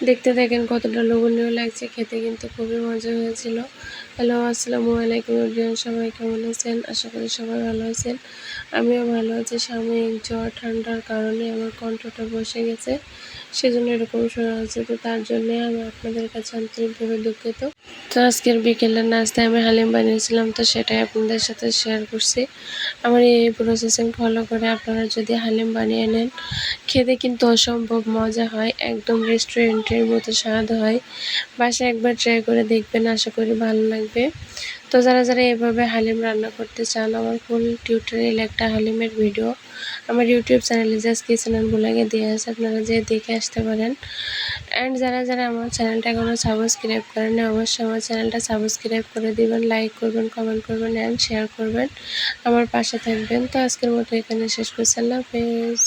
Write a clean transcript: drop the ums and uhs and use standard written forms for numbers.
দেখতে দেখেন কতটা লোভনীয় লাগছে, খেতে কিন্তু খুবই মজা হয়েছিল। হ্যালো, আসসালামু আলাইকুম এভরিওয়ান, সবাই কেমন আছেন? আশা করি সবাই ভালো আছেন। আমিও ভালো আছি। সাময়িক জ্বর ঠান্ডার কারণে আমার কণ্ঠটা বসে গেছে, সেজন্য এরকম শোনা যাচ্ছে। তো তার জন্যে আমি আপনাদের কাছে আন্তরিকভাবে দুঃখিত। তো আজকের বিকেলের নাস্তায় আমি হালিম বানিয়েছিলাম, তো সেটাই আপনাদের সাথে শেয়ার করছি। আমার এই প্রসেসিং ফলো করে আপনারা যদি হালিম বানিয়ে নেন, খেতে কিন্তু অসম্ভব মজা হয়, একদম রেস্টুরেন্টের মতো স্বাদ হয়। বাসায় একবার ট্রাই করে দেখবেন, আশা করি ভালো লাগবে। তো যারা যারা এভাবে হালিম রান্না করতে চান, আমার ফুল টিউটোরিয়াল একটা হালিমের ভিডিও আমার ইউটিউব চ্যানেলে জাস্ট কিচেন অ্যান্ড ব্লগে দেওয়া আছে, আপনারা যেয়ে দেখে আসতে পারেন। অ্যান্ড যারা যারা আমার চ্যানেলটা এখনও সাবস্ক্রাইব করেন, অবশ্যই আমার চ্যানেলটা সাবস্ক্রাইব করে দিবেন, লাইক করবেন, কমেন্ট করবেন অ্যান্ড শেয়ার করবেন, আমার পাশে থাকবেন। তো আজকের মতো এখানে শেষ করছি। আল্লাহ হাফেজ।